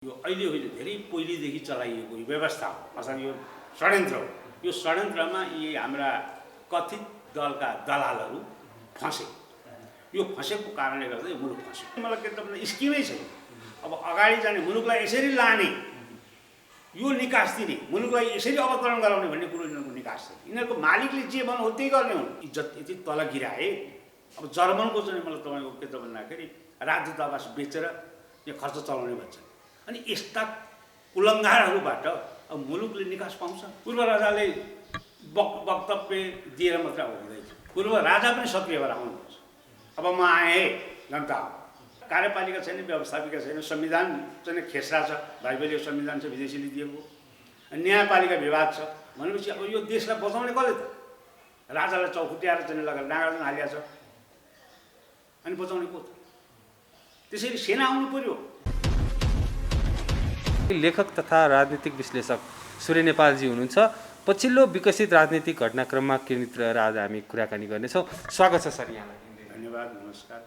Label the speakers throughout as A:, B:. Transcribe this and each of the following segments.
A: यो अहिले होइन धेरै पहिलेदेखि चलाइएको यो व्यवस्था हो अथवा यो षड्यन्त्र हो। यो षड्यन्त्रमा यी हाम्रा कथित दलका दलालहरू फँसे। यो फँसेको कारणले गर्दा यो मुलुक फँस्यो। मलाई के त स्किमै छैन। अब अगाडि जाने मुलुकलाई यसरी लाने, यो निकास दिने, मुलुकलाई यसरी अवतरण गराउने भन्ने कुरो यिनीहरूको निकास छ। यिनीहरूको मालिकले जे भन्नु हो त्यही गर्ने हुन्। इज्जत यति तल गिराए। अब जर्मनको चाहिँ मलाई तपाईँको के त भन्दाखेरि राजदूतावास बेचेर यो खर्च चलाउने भन्छ। अनि यस्ता कुलङ्गारहरूबाट अब मुलुकले निकास पाउँछ। पूर्व राजाले वक्तव्य दिएर मात्र हुँदैन। पूर्व राजा पनि सक्रिय भएर आउनुहुन्छ। अब म आएँ जनता हो। कार्यपालिका छैन, व्यवस्थापिका छैन, संविधान चाहिँ खेसरा छ, बाइबलीय संविधान छ विदेशीले दिएको। न्यायपालिका विवाद छ भनेपछि अब यो देशलाई बचाउने कसले त? राजालाई चौखुट्याएर चाहिँ लगाएर नागार्जुन हालिया छ। अनि बचाउने को त? त्यसैले सेना आउनु पर्यो।
B: लेखक तथा राजनीतिक विश्लेषक सूर्य नेपालजी हुनुहुन्छ। पछिल्लो विकसित राजनीतिक घटनाक्रममा केन्द्रित रहेर आज हामी कुराकानी गर्नेछौँ। स्वागत छ सर यहाँलाई।
A: धन्यवाद, नमस्कार।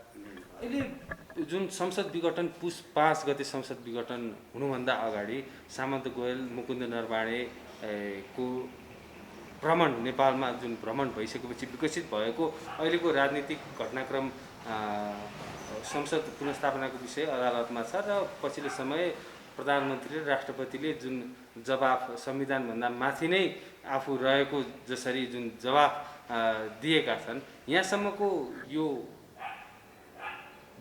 B: अहिले जुन संसद विघटन पुस 5 गते संसद विघटन हुनुभन्दा अगाडि सामन्त गोयल, मुकुन्द नरवाणे को भ्रमण नेपालमा जुन भ्रमण भइसकेपछि विकसित भएको अहिलेको राजनीतिक घटनाक्रम संसद पुनर्स्थापनाको विषय अदालतमा छ र पछिल्लो समय प्रधानमन्त्री र राष्ट्रपतिले जुन जवाफ संविधानभन्दा माथि नै आफू रहेको जसरी जुन जवाफ दिएका छन्, यहाँसम्मको यो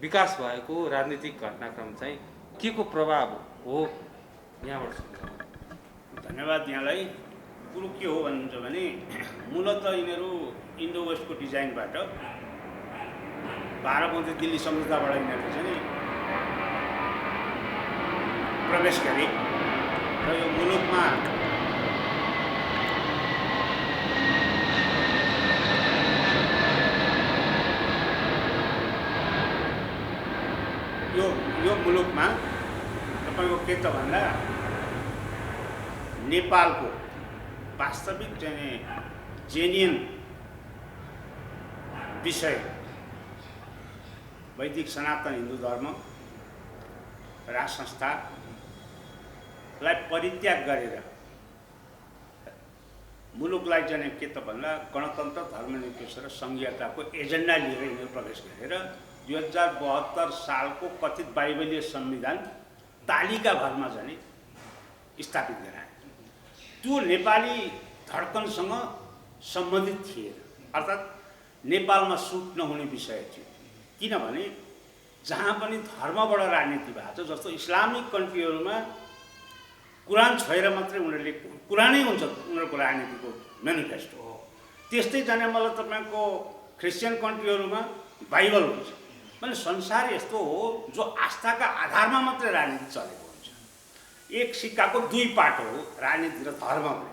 B: विकास भएको राजनीतिक घटनाक्रम चाहिँ के को प्रभाव हो यहाँबाट सुन्नु।
A: धन्यवाद यहाँलाई। कुरो के हो भन्नुहुन्छ भने मूलत यिनीहरू इन्डो वेस्टको डिजाइनबाट 12 दिल्ली सम्झौताबाट यिनीहरूले चाहिँ प्रवेश गरे र यो मुलुकमा यो मुलुकमा तपाईँको के त भन्दा नेपालको वास्तविक चाहिँ जेन्युन विषय वैदिक सनातन हिन्दू धर्म राज संस्थालाई परित्याग गरेर मुलुकलाई चाहिँ के त भन्दा गणतन्त्र, धर्मनिरपेक्ष र सङ्घीयताको एजेन्डा लिएर यिनीहरू प्रवेश गरेर 2072 सालको कथित बाइबलीय संविधान तालिका भरमा चाहिँ स्थापित गराए। त्यो नेपाली धड्कनसँग सम्बन्धित थिएन, अर्थात् नेपालमा सुट नहुने विषय थियो। किनभने जहाँ पनि धर्मबाट राजनीति भएको छ, जस्तो इस्लामिक कन्ट्रीहरूमा कुरान छोएर मात्रै उनीहरूले कुरानै हुन्छ उनीहरूको राजनीतिको मेनिफेस्टो हो। त्यस्तै जाने मलाई तपाईँको क्रिस्चियन कन्ट्रीहरूमा बाइबल हुन्छ। भने संसार यस्तो हो जो आस्थाका आधारमा मात्रै राजनीति चलेको हुन्छ। एक सिक्काको दुई पाटो हो राजनीति र धर्म भने।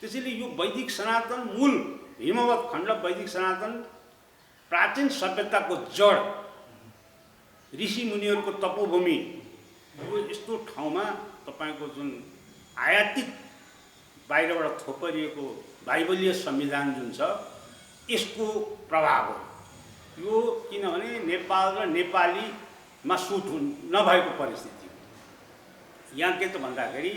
A: त्यसैले यो वैदिक सनातन मूल हिमवत खण्ड वैदिक सनातन प्राचीन सभ्यताको जड ऋषि मुनिहरूको तपोभूमि, यो यस्तो ठाउँमा तपाईँको जुन आयातित बाहिरबाट थोपरिएको बाइबलीय संविधान जुन छ यसको प्रभाव हो यो। किनभने नेपाल र नेपालीमा सुट नभएको परिस्थिति। यहाँ के त भन्दाखेरि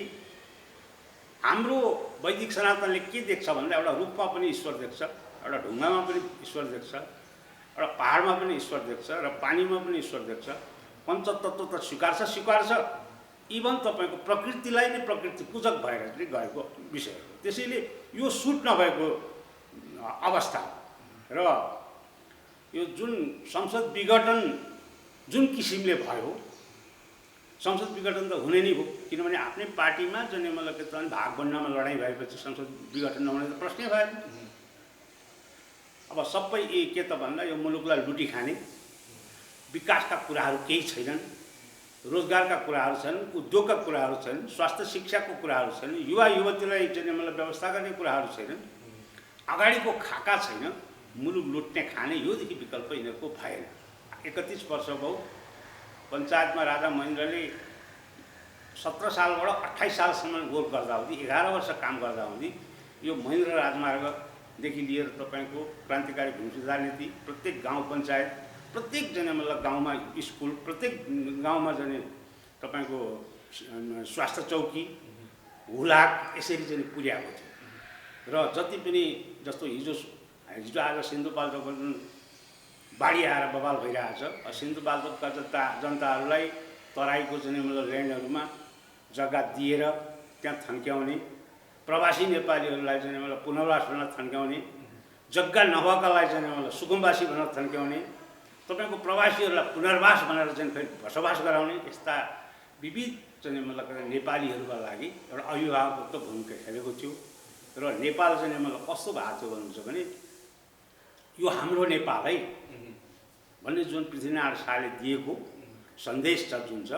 A: हाम्रो वैदिक सनातनले के देख्छ भन्दा एउटा रुखमा पनि ईश्वर देख्छ, एउटा ढुङ्गामा पनि ईश्वर देख्छ, एउटा पहाडमा पनि ईश्वर देख्छ र पानीमा पनि ईश्वर देख्छ। पञ्चतत्त्व त स्वीकार छ। इभन तपाईँको प्रकृतिलाई नै प्रकृति पूजक भएर चाहिँ गएको विषय हो। त्यसैले यो सुट नभएको अवस्था र यो जुन संसद विघटन जुन किसिमले भयो, संसद विघटन त हुने नै हो। किनभने आफ्नै पार्टीमा चाहिँ मतलब के त भाग बन्नमा लडाइँ भएपछि संसद विघटन नहुने त प्रश्नै भएन। अब सबै के त भन्दा यो मुलुकलाई लुटी खाने, विकासका कुराहरू केही छैनन्, रोजगारका कुराहरू छन्, उद्योगका कुराहरू छन्, स्वास्थ्य शिक्षाको कुराहरू छन्, युवा युवतीलाई चाहिँ मतलब व्यवस्था गर्ने कुराहरू छैनन्, अगाडिको खाका छैन, मुलुक लुट्ने खाने योदेखि विकल्प यिनीहरूको भएन। 31 वर्ष भयो पञ्चायतमा राजा महेन्द्रले 17 सालबाट 28 सालसम्म वर्क गर्दा हुँदी 11 वर्ष काम गर्दा हुँदी यो महेन्द्र राजमार्गदेखि लिएर तपाईँको क्रान्तिकारी भूमि सुधार नीति, प्रत्येक गाउँ पञ्चायत, प्रत्येक जना मतलब गाउँमा स्कुल, प्रत्येक गाउँमा जाने तपाईँको स्वास्थ्य चौकी, हुलाक यसरी चाहिँ पुर्याएको थियो। र जति पनि जस्तो हिजो आज सिन्धुपाल्चोकको जुन बाढी आएर बवाल भइरहेछ, सिन्धुपाल्चोकका जनताहरूलाई तराईको चाहिँ मतलब ल्यान्डहरूमा जग्गा दिएर त्यहाँ थन्क्याउने, प्रवासी नेपालीहरूलाई चाहिँ मतलब पुनर्वास भन्न थन्क्याउने, जग्गा नभएकालाई चाहिँ मतलब सुकुम्बासी भन्न थन्क्याउने, तपाईँको प्रवासीहरूलाई पुनर्वास भनेर चाहिँ फेरि बसोबास गराउने, यस्ता विविध चाहिँ मतलब नेपालीहरूका लागि एउटा अभिभावकत्व भूमिका खेलेको थियो। र नेपाल चाहिँ मतलब कस्तो भएको थियो भन्नुहुन्छ भने यो हाम्रो नेपाल है भन्ने जुन पृथ्वीनारायण शाहले दिएको सन्देश छ जुन छ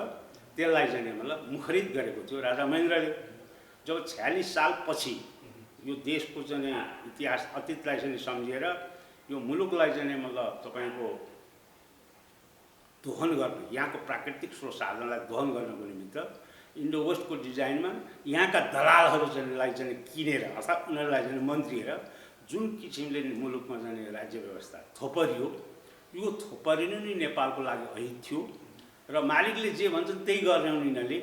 A: त्यसलाई चाहिँ मतलब मुखरित गरेको थियो राजा महेन्द्रले। जब 46 सालपछि यो देशको चाहिँ इतिहास अतीतलाई चाहिँ सम्झेर यो मुलुकलाई चाहिँ मतलब तपाईँको दोहन गर्ने, यहाँको प्राकृतिक स्रोत साधनलाई दोहन गर्नको निमित्त इन्डो वेस्टको डिजाइनमा यहाँका दलालहरू चाहिँ किनेर अर्थात् उनीहरूलाई चाहिँ मन्त्रिएर जुन किसिमले मुलुकमा जाने राज्य व्यवस्था थोपरियो, यो थोपरिनु नै नेपालको लागि अहित थियो। र मालिकले जे भन्छन् त्यही गर्ने यिनीहरूले।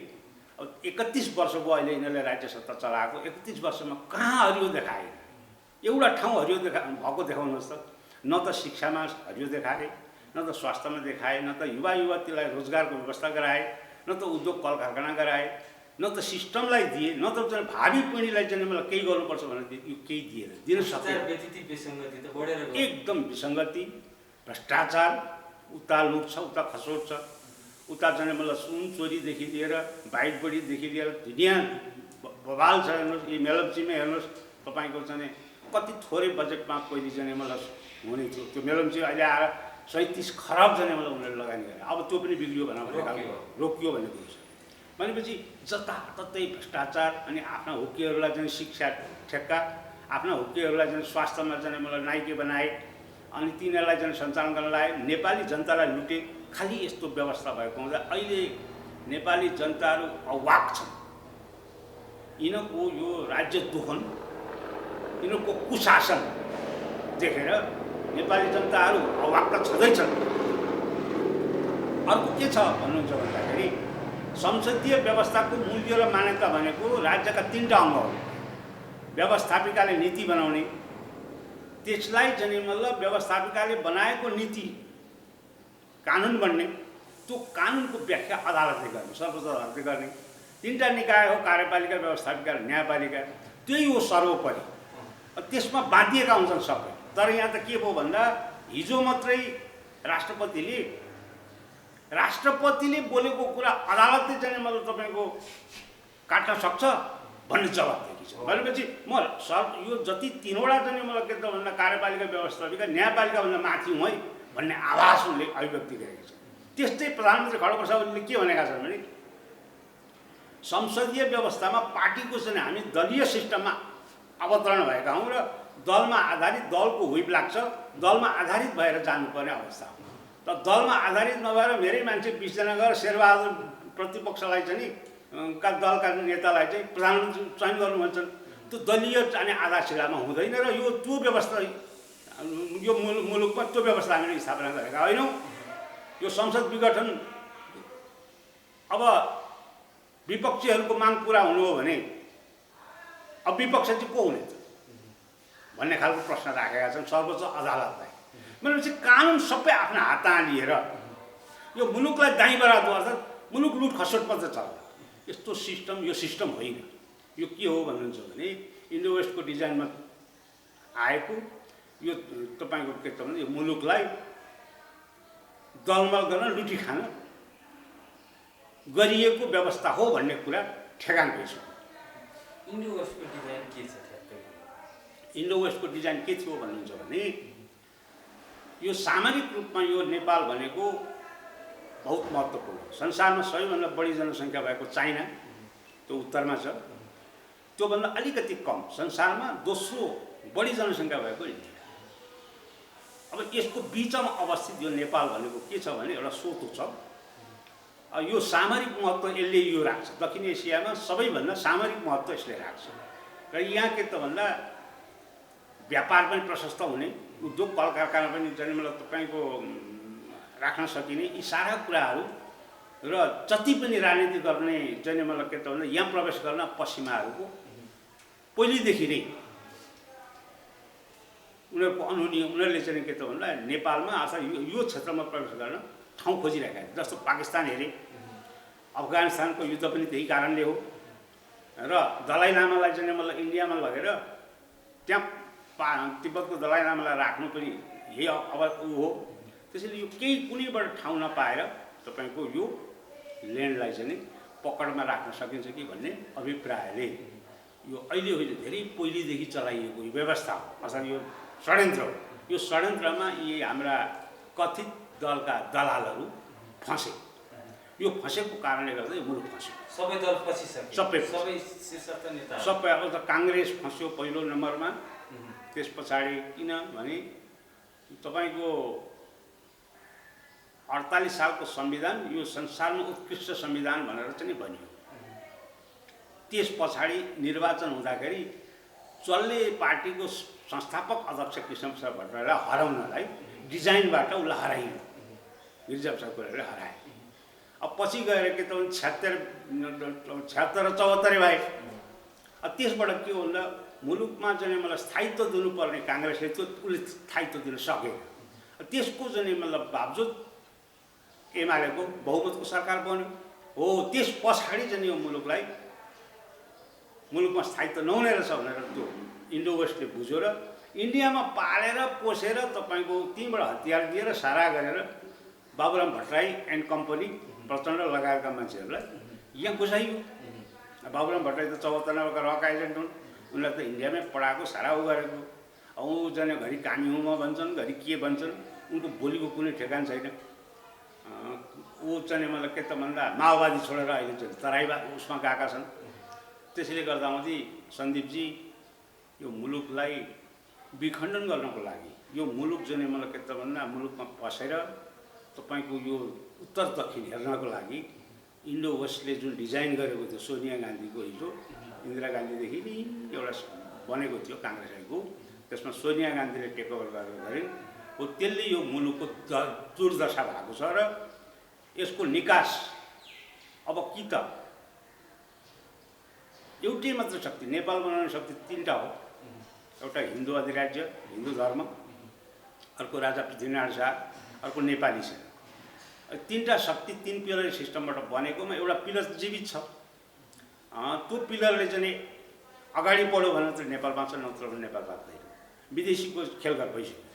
A: अब 31 वर्षको अहिले यिनीहरूले राज्य सत्ता चलाएको, 31 वर्षमा कहाँ हरियो देखाए? एउटा ठाउँ हरियो भएको देखाउनुहोस् त। न त शिक्षामा हरियो देखाए, न त स्वास्थ्यमा देखाए, न त युवा युवतीलाई रोजगारको व्यवस्था गराए, न त उद्योग कल कारखाना गराए, न त सिस्टमलाई दिए, न त भावी पिँढीलाई चाहिँ मलाई केही गर्नुपर्छ भनेर यो केही दिएर दिन सक्दैन। एकदम विसङ्गति, भ्रष्टाचार, उता लुट छ, उता खसोट छ, उता चाहिँ मतलब सुन चोरीदेखि लिएर बाइक बढीदेखि लिएर दुनियाँ बवाल छ। हेर्नुहोस् यी मेलम्चीमा हेर्नुहोस् तपाईँको चाहिँ कति थोरै बजेटमा पहिले चाहिँ मतलब हुने थियो। त्यो मेलम्ची अहिले आएर 37 खरब चाहिँ मतलब उनीहरूले लगानी गरे। अब त्यो पनि बिग्रियो भनेर रोकियो भन्ने कुरो छ। भनेपछि जताततै भ्रष्टाचार अनि आफ्ना हुक्कीहरूलाई चाहिँ शिक्षा ठेक्का, आफ्ना हुक्कीहरूलाई चाहिँ स्वास्थ्यमा चाहिँ मतलब नाइके बनाए अनि तिनीहरूलाई चाहिँ सञ्चालन गर्न लाए, नेपाली जनतालाई लुटे। खालि यस्तो व्यवस्था भएको हुँदा अहिले नेपाली जनताहरू अवाक छन्। यिनको यो राज्य दोहन, यिनको कुशासन देखेर नेपाली जनताहरू अवाक त छँदैछन्। अर्को के छ भन्नुहुन्छ भन्दाखेरि संसदीय व्यवस्थाको मूल्य र मान्यता भनेको राज्यका 3टा अङ्ग हो। व्यवस्थापिकाले नीति बनाउने, त्यसलाई चाहिँ मतलब व्यवस्थापिकाले बनाएको नीति कानुन बन्ने, त्यो कानुनको व्याख्या अदालतले गर्ने, सर्वोच्च अदालतले गर्ने। 3टा निकाय हो, कार्यपालिका, व्यवस्थापिका र न्यायपालिका। त्यही हो सर्वोपरि। त्यसमा बाँधिएका हुन्छन् सबै। तर यहाँ त के भयो भन्दा हिजो मात्रै राष्ट्रपतिले बोलेको कुरा अदालतले चाहिँ मतलब तपाईँको काट्न सक्छ भन्ने जवाब दिएकी छ। भनेपछि म यो जति 3वटा चाहिँ मलाई के त भन्दा कार्यपालिका, व्यवस्थापिका, न्यायपालिकाभन्दा माथि हुँ है भन्ने आभास उनले अभिव्यक्ति गरेको छ। त्यस्तै प्रधानमन्त्री खड्गप्रसाद ओलीले के भनेका छन् भने संसदीय व्यवस्थामा पार्टीको चाहिँ हामी दलीय सिस्टममा अवतरण भएका हौँ र दलमा आधारित, दलको हुइप लाग्छ, दलमा आधारित भएर जानुपर्ने अवस्था हो। त दलमा आधारित नभएर मेरै मान्छे 20 जना गएर शेरबहादुर प्रतिपक्षलाई चाहिँ का दलका नेतालाई चाहिँ प्रधानमन्त्री चयन गर्नु भन्छन्। त्यो दलीय चाहिँ आधारशिलामा हुँदैन र त्यो व्यवस्था यो मुलुकमा त्यो व्यवस्था हामीले स्थापना गरेका होइनौँ। यो संसद विघटन अब विपक्षीहरूको माग पुरा हुनु हो भने अब विपक्ष चाहिँ को हुने त भन्ने खालको प्रश्न राखेका छन् सर्वोच्च अदालतलाई। भनेपछि कानुन सबै आफ्नो हातमा लिएर यो मुलुकलाई दाइँ बराबर अर्थात् मुलुक लुट खसोट मात्रै चल्छ। यस्तो सिस्टम यो सिस्टम होइन। यो के हो भन्नुहुन्छ भने इन्डो वेस्टको डिजाइनमा आएको यो तपाईँको के त भने यो मुलुकलाई दलमल गर्न, लुटी खान गरिएको व्यवस्था हो भन्ने कुरा ठेगान भइसक्यो।
B: इन्डो वेस्टको डिजाइन के छ?
A: इन्डो वेस्टको डिजाइन के थियो भन्नुहुन्छ भने यो सामरिक रूपमा यो नेपाल भनेको बहुत महत्त्वपूर्ण हो। संसारमा सबैभन्दा बढी जनसङ्ख्या भएको चाइना, त्यो उत्तरमा छ, त्योभन्दा अलिकति कम संसारमा दोस्रो बढी जनसङ्ख्या भएको इन्डिया। अब यसको बिचमा अवस्थित यो नेपाल भनेको के छ भने एउटा सोतो छ। यो सामरिक महत्त्व यसले यो राख्छ। दक्षिण एसियामा सबैभन्दा सामरिक महत्त्व यसले राख्छ। र यहाँ के त भन्दा व्यापार पनि प्रशस्त हुने, उद्योग कल कारखाना पनि जन्मलाई तपाईँको राख्न सकिने, यी सारा कुराहरू र जति पनि राजनीति गर्ने चाहिँ मलाई के त भन्दा यहाँ प्रवेश गर्न पश्चिमाहरूको पहिलेदेखि नै उनीहरूको अनुनी उनीहरूले चाहिँ के त भन्दा नेपालमा अथवा यो क्षेत्रमा प्रवेश गर्न ठाउँ खोजिरहेका छन्। जस्तो पाकिस्तान हेरे, अफगानिस्तानको युद्ध पनि त्यही कारणले हो र दलाई लामालाई चाहिँ मतलब इन्डियामा लगेर त्यहाँ तिब्बतको दलाई लामालाई राख्नु पनि यही अब ऊ हो। त्यसैले यो केही कुनैबाट ठाउँ नपाएर तपाईँको यो ल्यान्डलाई चाहिँ पकडमा राख्न सकिन्छ कि भन्ने अभिप्रायले यो अहिले होइन धेरै पहिलेदेखि चलाइएको यो व्यवस्था हो अथवा यो षड्यन्त्र हो। यो षड्यन्त्रमा यी हाम्रा कथित दलका दलालहरू फँसे। यो फँसेको कारणले गर्दा यो मुलुक फँस्यो।
B: सबै दल फँसिसके,
A: सबै
B: शीर्षस्थ नेता
A: सबै। अब त काङ्ग्रेस फँस्यो पहिलो नम्बरमा। त्यस पछाडि किनभने तपाईँको 48 सालको संविधान यो संसारमा उत्कृष्ट संविधान भनेर चाहिँ भनियो। त्यस पछाडि निर्वाचन हुँदाखेरि चल्ने पार्टीको संस्थापक अध्यक्ष कृष्णप्रसाद भट्टराईलाई हराउनलाई डिजाइनबाट उसलाई हराइयो, गिरिजाप्रसाद कोइरालाले हराए। अब पछि गएर के त 76 र 74 भए। अब त्यसबाट के हो भन्दा मुलुकमा चाहिँ मलाई स्थायित्व दिनुपर्ने काङ्ग्रेसले त्यो उसले स्थायित्व दिन सकेन। त्यसको चाहिँ मतलब बावजुद एमालेको बहुमतको सरकार बन्यो हो। त्यस पछाडि चाहिँ यो मुलुकमा स्थायित्व नहुने रहेछ भनेर त्यो इन्डो वेस्टले बुझ्यो र इन्डियामा पालेर पोसेर तपाईँको त्यहीँबाट हतियार दिएर सारा गरेर बाबुराम भट्टराई एन्ड कम्पनी प्रचण्ड लगायतका मान्छेहरूलाई यहाँ घुसाइयो। बाबुराम भट्टराई त 74 नम्बरका रक एजेन्ट हुन्। उनलाई त इन्डियामै पढाएको सारा उ गरेको। ऊ जाने घरि कामी हुमा भन्छन्, घरि के भन्छन्, उनको बोलीको कुनै ठेगान छैन। ऊ चाहिँ मतलब के त भन्दा माओवादी छोडेर अहिले चाहिँ तराईमा उसमा गएका छन्। त्यसैले गर्दामध्ये सन्दीपजी यो मुलुकलाई विखण्डन गर्नको लागि यो मुलुक चाहिँ मतलब के त भन्दा मुलुकमा फसेर तपाईँको यो उत्तर दक्षिण हेर्नको लागि इन्डो वेस्टले जुन डिजाइन गरेको थियो सोनिया गान्धीको हिजो इन्दिरा गान्धीदेखि नै एउटा बनेको थियो काङ्ग्रेसको। त्यसमा सोनिया गान्धीले टेक ओभर गरेर हो। त्यसले यो मुलुकको दुर्दशा भएको छ र यसको निकास अब कि त एउटै मात्र शक्ति नेपाल बनाउने शक्ति 3टा हो। एउटा हिन्दू अधिराज्य, हिन्दू धर्म, अर्को राजा पृथ्वीनारायण शाह, अर्को नेपाली सेना। 3टा शक्ति 3 पिलर सिस्टमबाट बनेकोमा एउटा पिलर जीवित छ। त्यो पिलरले चाहिँ अगाडि बढ्यो भने त नेपाल बाँच्छ, नत्र भने नेपाल बाँच्दैन। विदेशीको खेलघर भइसक्यो।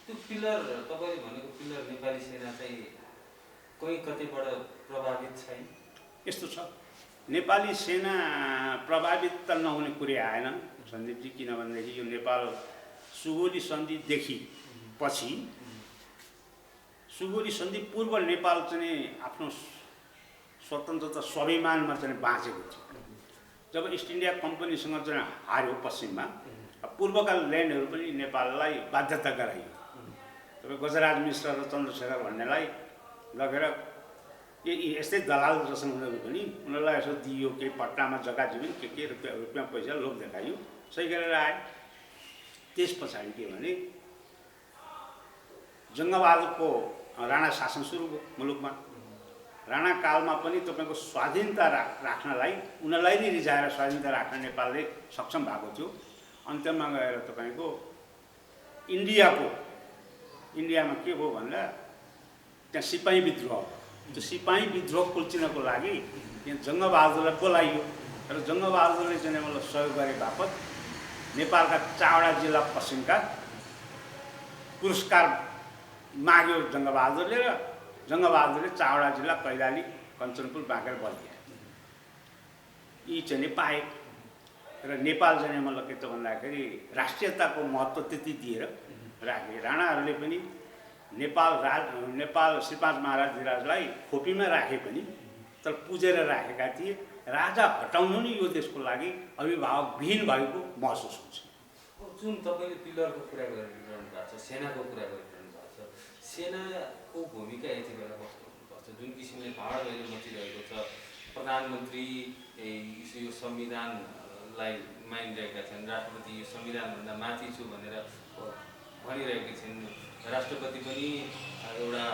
B: त्यो पिलर तपाईँले भनेको पिलर नेपाली सेना चाहिँ कोही कतैबाट प्रभावित छैन?
A: यस्तो छ, नेपाली सेना प्रभावित त नहुने कुरै आएन सन्दीपजी। किनभनेदेखि यो नेपाल सुगौली सन्धिदेखि पछि, सुगौली सन्धि पूर्व नेपाल चाहिँ आफ्नो स्वतन्त्रता स्वाभिमानमा चाहिँ बाँचेको थियो। जब इस्ट इन्डिया कम्पनीसँग चाहिँ हार्यो पश्चिममा, पूर्वका ल्यान्डहरू पनि नेपाललाई बाध्यता गराइयो। तपाईँ गजराज मिश्र र चन्द्रशेखर भन्नेलाई लगेर यस्तै दलाल जसन उनीहरू पनि उनीहरूलाई यसो दिइयो, केही पट्टामा जग्गा जमिन के रुपियाँ पैसा लोभ देखाइयो, सही गरेर आए। त्यस पछाडि के भने जङ्गबहादुरको राणा शासन सुरु भयो मुलुकमा। राणा कालमा पनि तपाईँको स्वाधीनता राख्नलाई उनीहरूलाई नै रिझाएर स्वाधीनता राख्न नेपालले सक्षम भएको थियो। अन्त्यमा गएर तपाईँको इन्डियामा के भयो भन्दा त्यहाँ सिपाही विद्रोह। त्यो सिपाही विद्रोह कुल्चिनको लागि त्यहाँ जङ्गबहादुरलाई बोलाइयो र जङ्गबहादुरले चाहिँ मलाई सहयोग गरे बापत नेपालका 4वटा जिल्ला पश्चिमका पुरस्कार माग्यो जङ्गबहादुरले, र जङ्गबहादुरले 4वटा जिल्ला कैलाली, कञ्चनपुर, बाँकेर, बल्दिया यी चाहिँ पाए। र नेपाल चाहिँ मतलब के त भन्दाखेरि राष्ट्रियताको महत्त्व त्यति दिएर राखे। राणाहरूले पनि नेपाल श्रीपाँच महाराज धिराजलाई खोपीमा राखे पनि तर पुजेर राखेका थिए। राजा हटाउनु नै यो देशको लागि अभिभावकविहीन भएको महसुस हुन्छ।
B: जुन तपाईँले पिलरको कुरा गरिरहनु भएको छ, सेनाको कुरा गरिरहनु भएको छ, सेनाको भूमिका यति बेला कस्तो हुनुपर्छ? जुन किसिमले भाड अहिले मचिरहेको छ, प्रधानमन्त्री यो संविधानलाई मानिरहेका छन्, राष्ट्रपति यो संविधानभन्दा माथि छु भनेर भनिरहेका छिन्, राष्ट्रपति पनि एउटा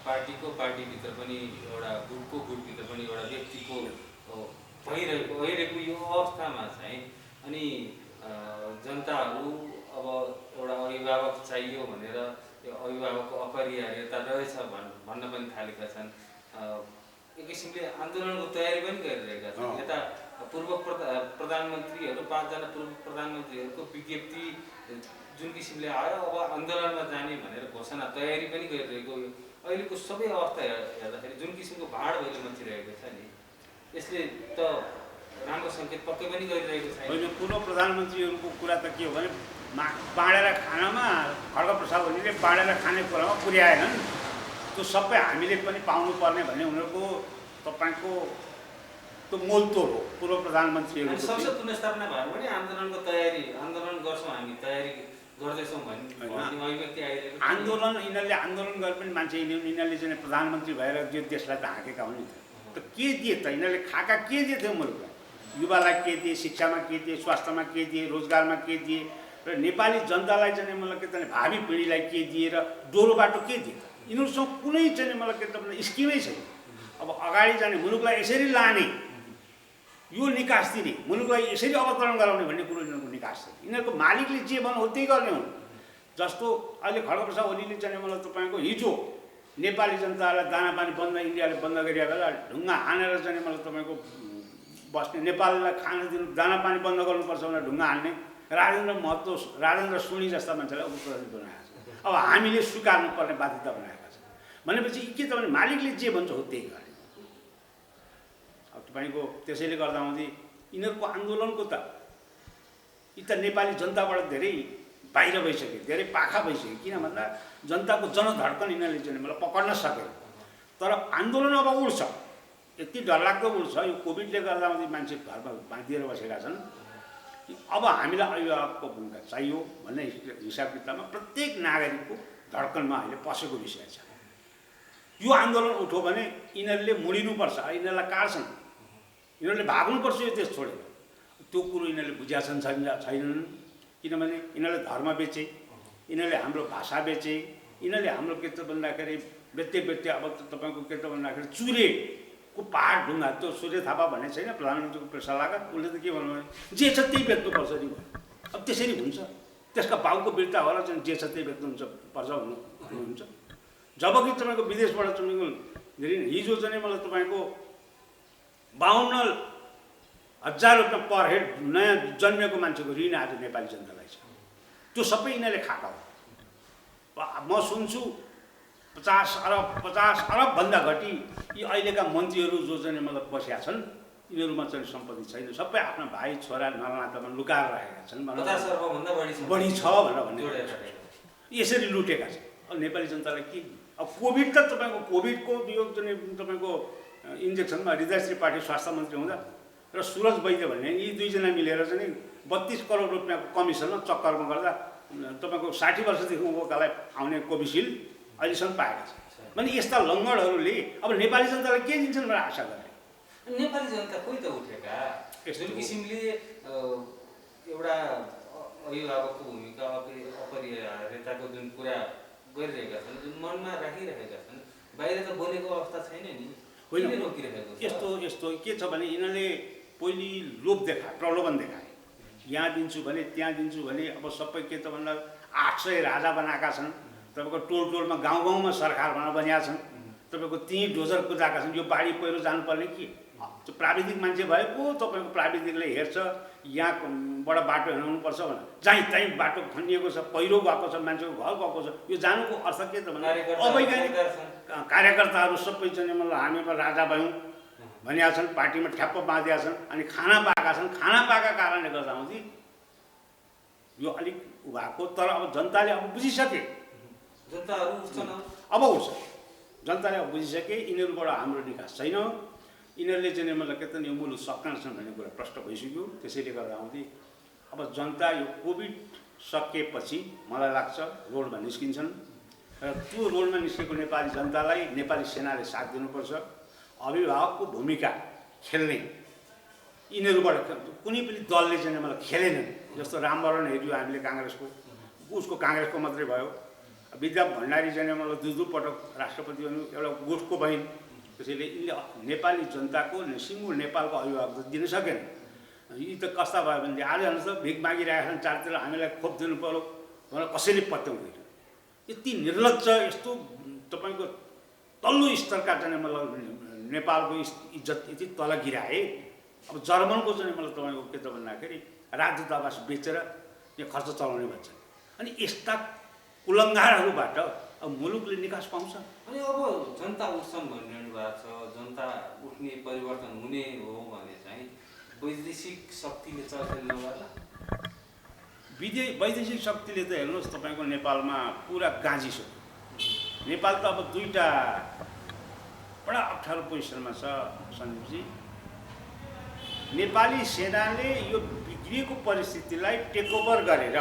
B: पार्टीभित्र पनि एउटा गुटभित्र पनि एउटा व्यक्तिको भइरहेको अहिलेको यो अवस्थामा चाहिँ अनि जनताहरू अब एउटा अभिभावक चाहियो भनेर यो अभिभावकको अपरिहार्यता रहेछ भन्न पनि थालेका छन्। एक किसिमले आन्दोलनको तयारी पनि गरिरहेका छन्। यता पूर्व प्रधानमन्त्रीहरू 5 जना पूर्व प्रधानमन्त्रीहरूको विज्ञप्ति जुन किसिमले आयो अब आन्दोलनमा जाने भनेर घोषणा तयारी पनि गरिरहेको अहिलेको सबै अवस्था हेर्दाखेरि जुन किसिमको भाड भएर मचिरहेको छ नि यसले त राम्रो सङ्केत पक्कै पनि गरिरहेको छैन।
A: होइन, पूर्व प्रधानमन्त्रीहरूको कुरा त के हो भने बाँडेर खानामा खड्गप्रसाद ओलीले बाँडेर खाने कुरामा पुर्याएनन्। त्यो सबै हामीले पनि पाउनुपर्ने भन्ने उनीहरूको तपाईँको त्यो मोलतोड हो पूर्व प्रधानमन्त्रीहरू।
B: संसद पुनर्स्थापना भयो भने आन्दोलनको तयारी आन्दोलन गर्छौँ हामी तयारी गर्दैछौँ भन्ने अभिव्यक्ति आइरहेको छ।
A: आन्दोलन यिनीहरूले आन्दोलन गरे पनि मान्छे यिनीहरूले चाहिँ प्रधानमन्त्री भएर यो देशलाई त हाँकेका हुन् नि त के दिए त यिनीहरूले खाका के दिए थियो मुलुकलाई? युवालाई के दिए, शिक्षामा के दिए, स्वास्थ्यमा के दिए, रोजगारमा के दिए र नेपाली जनतालाई चाहिँ मलाई के त भावी पिँढीलाई के दिए र डोरो बाटो के दिए? यिनीहरूसँग कुनै चाहिँ मलाई के त स्किमै छैन। अब अगाडि जाने मुलुकलाई यसरी लाने यो निकास दिने मुलुकलाई यसरी अवतरण गराउने भन्ने कुरो यिनीहरूको निकास छ। यिनीहरूको मालिकले जे भन्नु हो त्यही गर्ने हुन्। जस्तो अहिले खड्गप्रसाद ओलीले चाहिँ मलाई तपाईँको हिजो नेपाली जनतालाई दानापानी बन्द इन्डियाले बन्द गरिरहेको बेला ढुङ्गा हानेर चाहिँ मलाई तपाईँको बस्ने नेपाललाई खान दिनु दानापानी बन्द गर्नुपर्छ भनेर ढुङ्गा हान्ने राजेन्द्र सुनी जस्ता मान्छेलाई उपप्रधानमन्त्री बनाएको छ। अब हामीले स्वीकार्नुपर्ने बाध्यता बनाएका छन् भनेपछि के त भने मालिकले जे भन्छ हो त्यही गर्ने। अब तपाईँको त्यसैले गर्दा हुँदै यिनीहरूको आन्दोलनको त यी त नेपाली जनताबाट धेरै बाहिर भइसक्यो, धेरै पाखा भइसक्यो। किन भन्दा जनताको जनधड्कन यिनीहरूले चाहिँ मलाई पकड्न सकेन। तर आन्दोलन अब उड्छ, यति डरलाग्दो उड्छ। यो कोभिडले गर्दा मान्छे घरमा बाँधिएर बसेका छन् कि अब हामीलाई अभिभावकको भूमिका चाहियो भन्ने हिसाब किताबमा प्रत्येक नागरिकको धड्कनमा अहिले पसेको विषय छ। यो आन्दोलन उठ्यो भने यिनीहरूले मुडिनुपर्छ, यिनीहरूलाई काट्छन्, यिनीहरूले भाग्नुपर्छ यो देश छोडेर। त्यो कुरो यिनीहरूले बुझेका छैनन्। किनभने यिनीहरूले धर्म बेचे, यिनीहरूले हाम्रो भाषा बेचे, यिनीहरूले हाम्रो के त भन्दाखेरि बेत्ते अब तपाईँको के त भन्दाखेरि चुरेको पहाड ढुङ्गा त्यो सूर्य थापा भन्ने छैन प्रधानमन्त्रीको प्रेस सल्लाहकार, उसले त के भन्नु भने जे छ त्यही बेच्नुपर्छ नि। अब त्यसरी हुन्छ, त्यसका बाउको बिर्ता होला चाहिँ जे छ त्यही बेच्नुहुन्छ पर्छ भन्नुहुन्छ। जबकि तपाईँको विदेशबाट तपाईँको हिजो चाहिँ मलाई तपाईँको 52,000 रुपियाँ पर हेड नयाँ जन्मेको मान्छेको ऋण आज नेपाली जनतालाई छ। त्यो सबै यिनीहरूले खाएका हो। म सुन्छु 50 अरबभन्दा घटी यी अहिलेका मन्त्रीहरू जो चाहिँ मतलब बसेका छन् यिनीहरूमा चाहिँ सम्पत्ति छैन, सबै आफ्ना भाइ छोरा नरनातामा लुकाएर राखेका छन्।
B: 50 अर्बभन्दा
A: बढी छ भनेर भन्ने यसरी लुटेका छन्। अब नेपाली जनतालाई के? अब कोभिड त तपाईँको कोभिडको यो चाहिँ तपाईँको इन्जेक्सनमा हृदयश्री पाठी स्वास्थ्य मन्त्री हुँदा र सुरज वैद्य भन्ने यी दुईजना मिलेर चाहिँ 32 करोड रुपियाँको कमिसनमा चक्करमा गर्दा तपाईँको 60 वर्षदेखि उँभोकालाई आउने कोभिसिल्ड अहिलेसम्म पाएका छन्। भने यस्ता लङ्गडहरूले अब नेपाली जनतालाई के दिन्छन् भनेर आशा गर्ने?
B: नेपाली जनता कोही त उठेका जुन किसिमले एउटा अभिभावकको भूमिका अपरिहार्यताको जुन कुरा गरिरहेका छन्, जुन मनमा राखिरहेका छन्, बाहिर त बोलेको अवस्था छैन नि।
A: होइन, यस्तो के छ भने यिनीहरूले पहिले लोभ देखाए, प्रलोभन देखाए। यहाँ दिन्छु भने त्यहाँ दिन्छु भने अब सबै के त भन्दा 800 राजा बनाएका छन्। तपाईँको टोलमा गाउँमा सरकार बनिएका छन्। तपाईँको त्यहीँ डोजर कुदाएका छन्। यो बाढी पहिरो जानुपर्ने के त्यो प्राविधिक मान्छे भए पो तपाईँको प्राविधिकले हेर्छ यहाँबाट बाटो हिँडाउनुपर्छ भनेर। जहीँ तहीँ बाटो खनिएको छ, पहिरो गएको छ, मान्छेको घर गएको छ। यो जानुको अर्थ के त भन्दा अवैज्ञानिक कार्यकर्ताहरू सबै चाहिँ मतलब हामीमा राजा भयौँ भनिया छन्, पार्टीमा ठ्याप्प बाँधिया छन्, अनि खाना पाएका छन्। खाना पाएका कारणले गर्दा आउँदै यो अलिक भएको। तर अब जनताले अब बुझिसके,
B: जनताहरू उठ्छन्,
A: अब उठ्छ। जनताले अब बुझिसके यिनीहरूबाट हाम्रो निकास छैन, यिनीहरूले चाहिँ मतलब के त यो मुलुक सक्ने छन् भन्ने कुरा प्रष्ट भइसक्यो। त्यसैले गर्दा आउँदै अब जनता यो कोभिड सकिएपछि मलाई लाग्छ रोडमा निस्किन्छन् र त्यो रोडमा निस्केको नेपाली जनतालाई नेपाली सेनाले साथ दिनुपर्छ। अभिभावकको भूमिका खेल्ने यिनीहरूबाट कुनै पनि दलले चाहिँ मलाई खेलेनन्। जस्तो रामवरण हेऱ्यो हामीले काङ्ग्रेसको, उसको काङ्ग्रेसको मात्रै भयो। विद्या भण्डारी चाहिँ मलाई दुई पटक राष्ट्रपति बन्नु, एउटा गुटको बहिनी। त्यसैले यिनले नेपाली जनताको सिङ्गो नेपालको अभिभावक त दिन सकेन। यी त कस्ता भयो भने आज हेर्नुहोस् त भिख मागिरहेका छन् चारतिर, हामीलाई खोप दिनु पर्यो भनेर कसैले पत्याउँदैन। यति निर्लज्ज, यस्तो तपाईँको तल्लो स्तरका चाहिँ मतलब नेपालको इज्जत यति तल गिराए। अब जर्मनको चाहिँ मतलब तपाईँको के त भन्दाखेरि राजदूतावास बेचेर यहाँ खर्च चलाउने भन्छ। अनि यस्ता कुलङ्गारहरूबाट अब मुलुकले निकास पाउँछ।
B: अनि अब जनता उठ्छन् भनिरहनु भएको छ, जनता उठ्ने परिवर्तन हुने हो भने चाहिँ वैदेशिक शक्तिले चर्चा नगर्ला।
A: वैदेशिक शक्तिले त हेर्नुहोस् तपाईँको नेपालमा पुरा गाँजिसक्यो। नेपाल त अब दुईवटा बडा अप्ठ्यारो पोजिसनमा छ सन्दीपजी। नेपाली सेनाले यो बिग्रिएको परिस्थितिलाई टेकओभर गरेर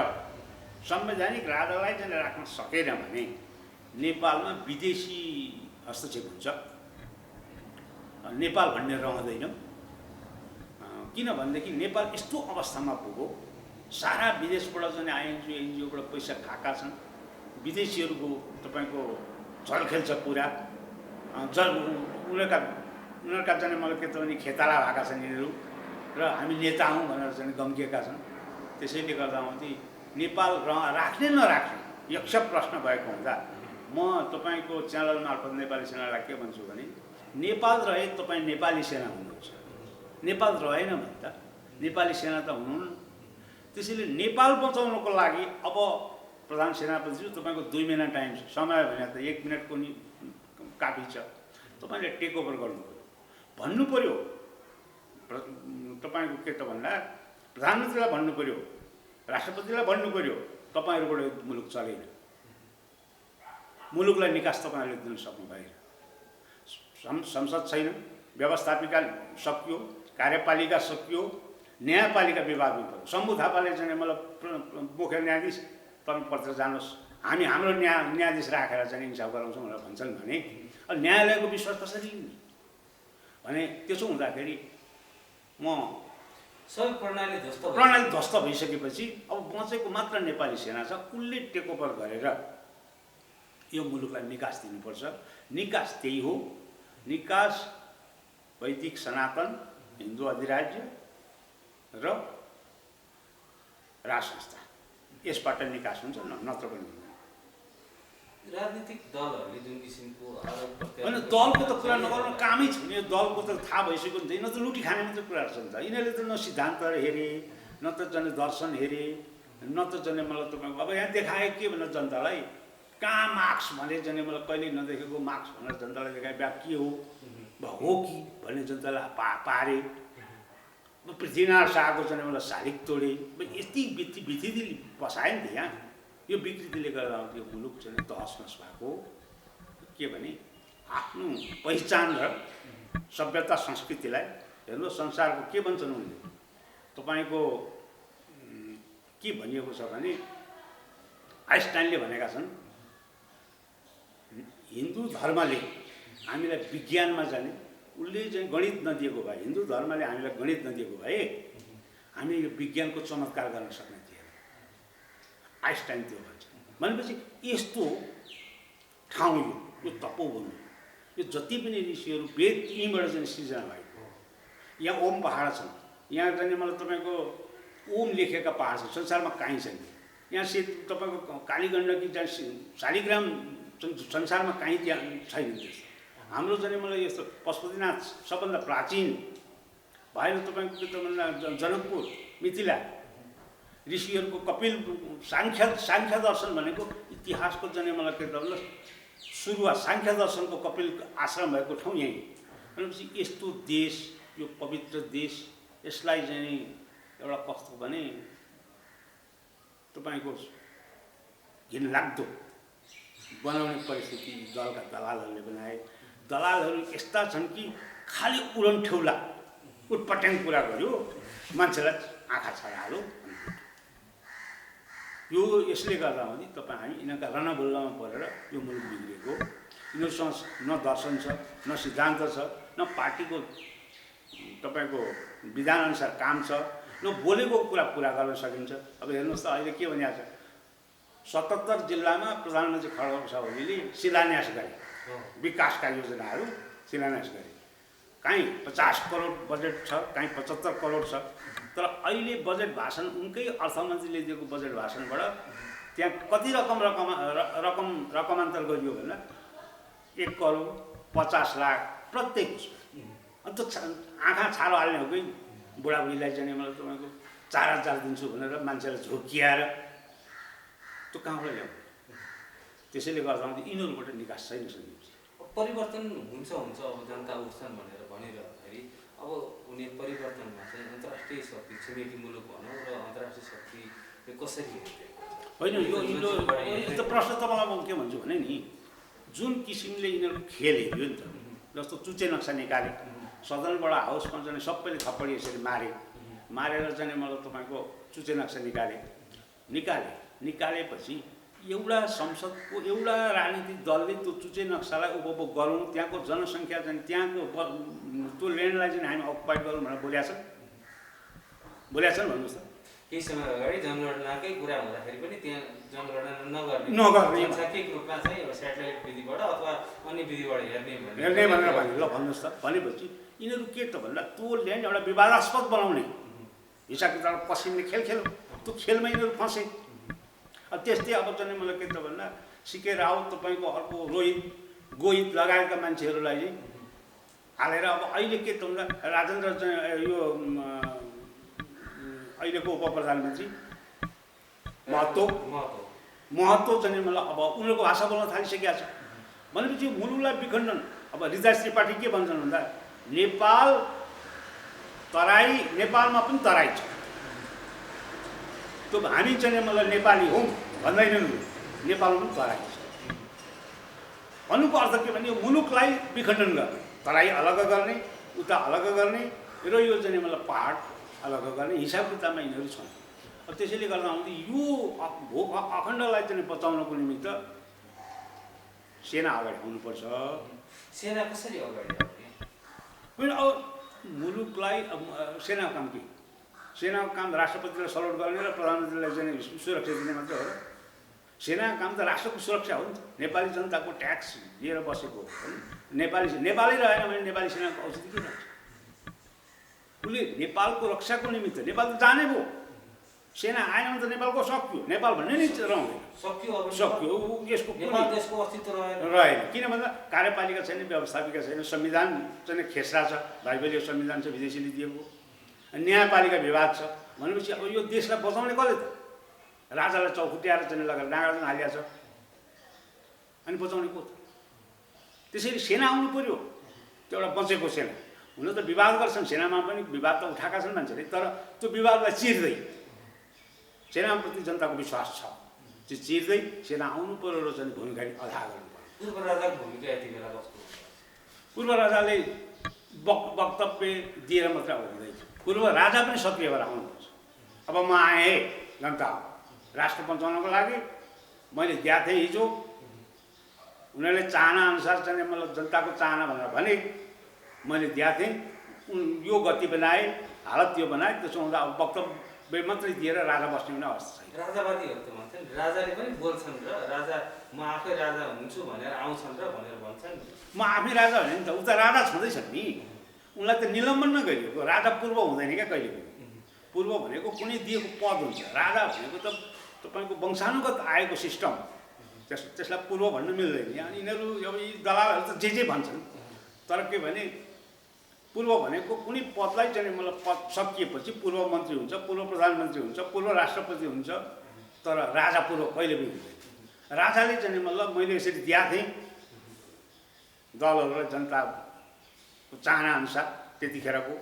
A: संवैधानिक राजालाई चाहिँ राख्न सकेन भने नेपालमा विदेशी हस्तक्षेप हुन्छ, नेपाल भन्ने रहँदैन। किनभनेदेखि नेपाल यस्तो अवस्थामा पुग्यो, सारा विदेशबाट चाहिँ आइएनजिओ एनजिओबाट पैसा खाएका छन्, विदेशीहरूको तपाईँको झलखेल छ पुरा। उनीहरूका चाहिँ मलाई के त भने खेताला भएका छन् यिनीहरू, र हामी नेता हौँ भनेर चाहिँ गम्किएका छन्। त्यसैले गर्दाखेरि नेपाल राख्ने नराख्ने यक्ष प्रश्न भएको हुँदा म तपाईँको च्यानल मार्फत नेपाली सेनालाई के भन्छु भने नेपाल रहे तपाईँ नेपाली सेना हुनुहुन्छ, नेपाल रहेन भने त नेपाली सेना त हुनुहुन्न। त्यसैले नेपाल बचाउनको लागि अब प्रधान सेनापतिज्यू तपाईँको 2 महिना टाइम छ, समय भने त 1 मिनटको नि काफी छ। तपाईँले टेक ओभर गर्नु पऱ्यो, भन्नु पऱ्यो तपाईँको के त भन्दा प्रधानमन्त्रीलाई भन्नु पऱ्यो, राष्ट्रपतिलाई भन्नु पऱ्यो, तपाईँहरूबाट मुलुक चलेन, मुलुकलाई निकास तपाईँहरूले दिन सक्नु भएन। संसद छैन, व्यवस्थापिका सकियो, कार्यपालिका सकियो, न्यायपालिका विभागमा पऱ्यो। शम्भु थापाले चाहिँ मतलब मुख्य न्यायाधीश तर्फपत्र जानुहोस्, हामी हाम्रो न्यायाधीश राखेर चाहिँ इन्साफ गराउँछौँ भनेर भन्छन् भने न्यायालयको विश्वास कसरी लिने भने त्यसो हुँदाखेरि म
B: सबै प्रणाली
A: ध्वस्त भइसकेपछि अब बचेको मात्र नेपाली सेना छ, उसले टेकओभर गरेर यो मुलुकलाई निकास दिनुपर्छ। निकास त्यही हो, निकास वैदिक सनातन हिन्दू अधिराज्य र राज संस्था, यसबाट निकास हुन्छ, नत्र पनि हुँदैन।
B: राजनीतिक दलहरूले जुन किसिमको
A: होइन, दलको त कुरा नगर्नु कामै छैन। यो दलको त थाहा भइसक्यो नि त, यिनीहरू त लुटी खाने मात्रै कुराहरू छ नि त। यिनीहरूले त न सिद्धान्त हेरे, न त जने दर्शन हेरे, न त जने मलाई तपाईँको अब यहाँ देखाए के भनेर जनतालाई, कहाँ मार्क्स भने जने मलाई कहिले नदेखेको मार्क्स भनेर जनतालाई देखाए ब्याप के हो कि भन्ने जनतालाई पारे। पृथ्वीनारायण शाहको चाहिँ मलाई शालिक तोडे, यति विधि बसायो नि त। यहाँ यो विकृतिले गर्दा यो मुलुक चाहिँ तहस नहस भएको के भने आफ्नो पहिचान र सभ्यता संस्कृतिलाई हेर्नु। संसारको के भन्छन् उनले, तपाईँको के भनिएको छ भने आइन्स्टाइनले भनेका छन् हिन्दू धर्मले हामीलाई विज्ञानमा जाने, उसले चाहिँ गणित नदिएको भए, हिन्दू धर्मले हामीलाई गणित नदिएको भए हामी यो विज्ञानको चमत्कार गर्न सक्ने थिएन। आइन्स्टाइन त्यो भन्छ। भनेपछि यस्तो ठाउँ यो तपोवन, यो जति पनि ऋषिहरू वेद यहीँबाट चाहिँ सृजना भएको। यहाँ ओम पहाड छन्, यहाँ चाहिँ मलाई तपाईँको ओम लेखेका पहाड छन्, संसारमा कहीँ छैन। यहाँ तपाईँको कालीगण्डकी चाहिँ शालिग्राम संसारमा कहीँ त्यहाँ छैन त्यस्तो। हाम्रो चाहिँ मलाई यस्तो पशुपतिनाथ सबभन्दा प्राचीन भएर तपाईँको के त भन्दा जनकपुर मिथिला ऋषिहरूको कपिल साङ्ख्य दर्शन भनेको इतिहासको चाहिँ मलाई के त भन्दा सुरुवात साङ्ख्य दर्शनको कपिल आश्रम भएको ठाउँ यहीँ। भनेपछि यस्तो देश, यो पवित्र देश, यसलाई चाहिँ एउटा कस्तो भने तपाईँको घिनलाग्दो बनाउने परिस्थिति दलका दलालहरूले बनाए। दलालहरू यस्ता छन् कि खालि उडन ठेउला उटपट्याङ कुरा गर्यो, मान्छेलाई आँखा छाइहाल्यो। यो यसले गर्दा भने तपाईँ हामी यिनीहरूका रणभुल्लामा परेर यो मुलुक बिग्रिएको। यिनीहरूसँग न दर्शन छ, न सिद्धान्त छ, न पार्टीको तपाईँको विधानअनुसार काम छ, न बोलेको कुरा पुरा गर्न सकिन्छ। अब हेर्नुहोस् त अहिले के भनिएको छ, 77 जिल्लामा प्रधानमन्त्री खड्गप्रसाद ओलीले शिलान्यास गरे, विकासका योजनाहरू शिलान्यास गरे। कहीँ 50 करोड बजेट छ, कहीँ 75 करोड छ। तर अहिले बजेट भाषण उनकै अर्थमन्त्रीले दिएको बजेट भाषणबाट त्यहाँ कति रकमान्तर गरियो भने 1 करोड 50 लाख प्रत्येक। अन्त आँखा छारो हाल्ने हो कि बुढाबुढीलाई चाहिँ मलाई तपाईँको 4000 दिन्छु भनेर मान्छेलाई झोकिएर त्यो कहाँबाट ल्याउनु? त्यसैले गर्दा यिनीहरूबाट निकास छैन।
B: परिवर्तन हुन्छ अब जनता उठ्छन् भनेर भनिरहँदाखेरि अब हुने परिवर्तनमा चाहिँ अन्तर्राष्ट्रिय शक्ति, छिमेकी मुलुक भनौँ र अन्तर्राष्ट्रिय शक्तिले कसरी
A: होइन, यो त प्रश्न तपाईँलाई म के भन्छु भने नि, जुन किसिमले यिनीहरूको खेल हेऱ्यो नि त, जस्तो चुचे नक्सा निकाले, सदनबाट हाउसमा चाहिँ सबैले थप्पडी यसरी मारेर चाहिँ मलाई तपाईँको चुचे नक्सा निकालेपछि एउटा संसदको एउटा राजनीतिक दलले त्यो चुचे नक्सालाई उपभोग गरौँ, त्यहाँको जनसङ्ख्या चाहिँ त्यहाँको त्यो ल्यान्डलाई चाहिँ हामी अकुपाइड गरौँ भनेर बोलेका छन् भन्नुहोस् त।
B: केही समय अगाडि जनगणनाकै कुरा हुँदाखेरि पनि त्यहाँ जनगणना नगर्ने सांख्यिक रूपमा चाहिँ सेटेलाइट विधिबाट अथवा अन्य विधिबाट हेर्ने
A: भनेर भने ल भन्नुहोस् त। भनेपछि यिनीहरू के त भन्दा त्यो ल्यान्ड एउटा विवादास्पद बनाउने हिसाब किताब पश्चिमले खेल खेल्यो, त्यो खेलमा यिनीहरू फँसे। त्यस्तै अब चाहिँ मलाई के त भन्दा सिके रावत तपाईँको अर्को गोहित लगायतका मान्छेहरूलाई चाहिँ हालेर अब अहिले के त भन्दा राजेन्द्र चाहिँ यो अहिलेको उप प्रधानमन्त्री महतो चाहिँ मलाई अब उनीहरूको भाषा बोल्न थालिसकेका छ। भनेपछि मुलुकलाई विखण्डन। अब रिजाज त्रिपाठी के भन्छन् भन्दा नेपालमा पनि तराई छ, त्यो हामी चाहिँ मलाई नेपाली हौँ भन्दैनन्, नेपालमा पनि तराई छ। भन्नुको अर्थ के भने मुलुकलाई विखण्डन गर्ने, तराई अलग गर्ने, उता अलग गर्ने र यो चाहिँ मलाई पहाड अलग गर्ने हिसाब किताबमा यिनीहरू छन्। अब त्यसैले गर्दा यो अखण्डलाई चाहिँ बचाउनको निमित्त सेना अगाडि आउनुपर्छ।
B: सेना कसरी अगाडि
A: आउने? अब मुलुकलाई सेनाको काम के? सेनाको काम राष्ट्रपतिलाई सल्युट गर्ने र प्रधानमन्त्रीलाई चाहिँ सुरक्षा दिने मात्रै हो र? सेनाको काम त राष्ट्रको सुरक्षा हो नि त। नेपाली जनताको ट्याक्स लिएर बसेको नेपालै रहेन भने नेपाली सेनाको औषधि के रहन्छ? उसले नेपालको रक्षाको निमित्त नेपाल त जाने भयो, सेना आएन भने त नेपालको सक्यो, नेपाल भन्ने नै रहँदैन, सक्यो। यसको
B: देशको अस्तित्व
A: रहेन। किन भन्दा कार्यपालिका छैन, व्यवस्थापिका छैन, संविधान चाहिँ खेस्रा छ, भाइबेलीय संविधान छ विदेशीले दिएको, न्यायपालिका विवाद छ। भनेपछि अब यो देशलाई बचाउने कसले त? राजालाई चौखुट्याएर चाहिँ लगाएर डाँडा हालिया छ, अनि बचाउने को त? त्यसैले सेना आउनु पर्यो, त्यो एउटा बचेको सेना। हुन त विवाद गर्छन्, सेनामा पनि विवाद त उठाएका छन् मान्छेले, तर त्यो विवादलाई चिर्दै सेनाप्रति जनताको विश्वास छ, त्यो चिर्दै सेना आउनु पर्यो र चाहिँ भूमिका अदा गर्नु पर्यो।
B: पूर्व राजाको भूमिका यति बेला कस्तो?
A: पूर्व राजाले वक्तव्य दिएर मात्रै आउँदैन, पूर्व राजा पनि सक्रिय भएर आउनुपर्छ। अब म आएँ जनता राष्ट्र बचाउनको लागि, मैले दिएको थिएँ हिजो, उनीहरूले चाहना अनुसार चाहिँ मलाई जनताको चाहना भनेर भने मैले दिएको थिएँ, यो गति बनाएँ, हालत यो बनाएँ। त्यसो हुँदा अब वक्तव्य मात्रै दिएर राजा बस्ने हुने अवस्था छैन।
B: राजावादीहरू त भन्छन्, राजाले पनि बोल्छन् र राजा म आफै राजा हुन्छु भनेर आउँछन् र भनेर भन्छन्।
A: म आफै राजा भने नि त, उता राजा छँदैछन् नि, उनलाई त निलम्बन नै गरिएको। राजा पूर्व हुँदैन क्या कहिले पनि। पूर्व भनेको कुनै दिएको पद हुन्छ, राजा भनेको त तपाईँको वंशानुगत आएको सिस्टम, त्यसलाई पूर्व भन्न मिल्दैन। यहाँ यिनीहरू अब यी दलालहरू त जे भन्छन्, तर के भने पूर्व भनेको कुनै पदलाई चाहिँ मतलब पद सकिएपछि पूर्व मन्त्री हुन्छ, पूर्व प्रधानमन्त्री हुन्छ, पूर्व राष्ट्रपति हुन्छ, तर राजा पूर्व कहिले पनि हुँदैन। राजाले चाहिँ मतलब मैले यसरी दिएको थिएँ दलहरूलाई जनताको चाहना अनुसार त्यतिखेरको,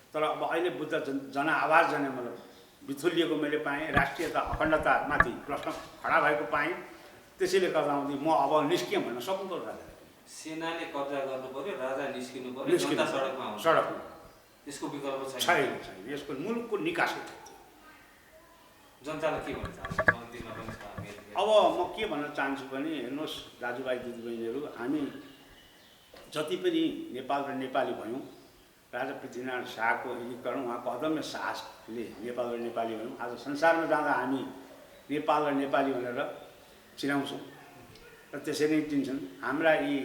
A: तर अब अहिले बुद्ध जनआवाज जाने मतलब बिथुलिएको मैले पाएँ, राष्ट्रियता अखण्डतामाथि प्रश्न खडा भएको पाएँ। त्यसैले गर्दा म अब निस्किएँ भन्न सक्नु राजा।
B: सेनाले कब्जा गर्नु पर्यो, राजा निस्किनु पर्यो, जनता सडकमा आउँछ।
A: सडकमा
B: त्यसको विकल्प
A: छैन। यसको मुलुकको निकास हो।
B: जनतालाई के भन्न चाहन्छ?
A: अब म के भन्न चाहन्छु भने हेर्नुहोस् दाजुभाइ दिदीबहिनीहरू, हामी जति पनि नेपाल र नेपाली भयौँ, राजा पृथ्वीनारायण शाहको एकीकरण, उहाँको अदम्य साहसले नेपाल र नेपाली भयौँ। आज संसारमा जाँदा हामी नेपाल र नेपाली भनेर चिनाउँछौँ र त्यसरी नै चिन्छन्। हाम्रा यी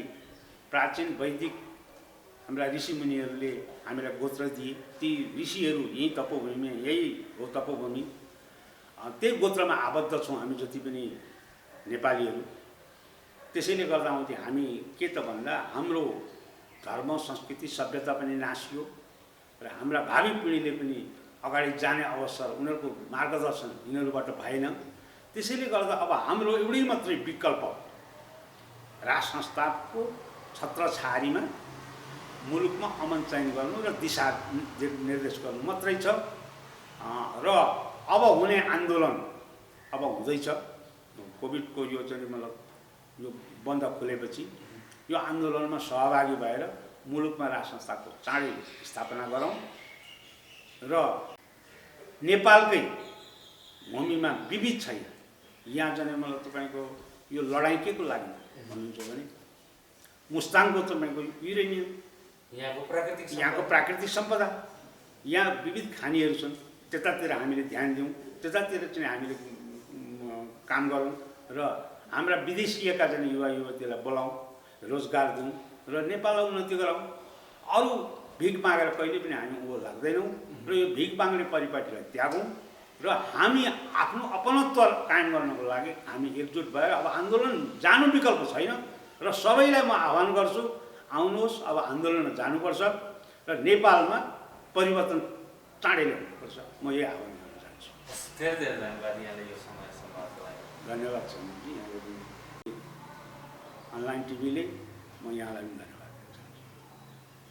A: प्राचीन वैदिक हाम्रा ऋषिमुनिहरूले हामीलाई गोत्र दिए, ती ऋषिहरू यही तपोभूमि, यही हो तपोभूमि, त्यही गोत्रमा आबद्ध छौँ हामी जति पनि नेपालीहरू। त्यसैले गर्दा हामी के त भन्दा हाम्रो धर्म संस्कृति सभ्यता पनि नासियो र हाम्रा भावी पिँढीले पनि अगाडि जाने अवसर, उनीहरूको मार्गदर्शन यिनीहरूबाट भएन। त्यसैले गर्दा अब हाम्रो एउटै मात्रै विकल्प राज संस्थाको छत्रछायारीमा मुलुकमा अमन चयन गर्नु र दिशा निर्देश गर्नु मात्रै छ। र अब हुने आन्दोलन अब हुँदैछ। कोभिडको यो चाहिँ मतलब यो बन्द खुलेपछि यो आन्दोलनमा सहभागी भएर मुलुकमा राज संस्थाको चाँडै स्थापना गरौँ र नेपालकै भूमिमा विविध छैन। यहाँ चाहिँ मतलब तपाईँको यो लडाइँ के को लागि भन्नुहुन्छ भने मुस्ताङको तपाईँको युरेनियम, यहाँको प्राकृतिक सम्पदा, यहाँ विविध खानीहरू छन्। त्यतातिर हामीले ध्यान दिउँ, त्यतातिर चाहिँ हामीले काम गरौँ र हाम्रा विदेशिएका चाहिँ युवा युवतीलाई बोलाउँ, रोजगार दिउँ र नेपाललाई उन्नति गराउँ। अरू भिख मागेर कहिले पनि हामी उँभो लाग्दैनौँ र यो भिख माग्ने परिपाटीलाई त्यागौँ र हामी आफ्नो अपनत्व कायम गर्नको लागि हामी एकजुट भएर अब आन्दोलन जानु विकल्प छैन र सबैलाई म आह्वान गर्छु, आउनुहोस्, अब आन्दोलनमा जानुपर्छ र नेपालमा परिवर्तन चाँडै ल्याउनुपर्छ। म यही आह्वान गर्न चाहन्छु।
B: धेरै धेरै धन्यवाद यहाँले यो समय सम्वादको लागि।
A: धन्यवाद छ। यहाँले अनलाइन टिभीले म यहाँलाई पनि धन्यवाद।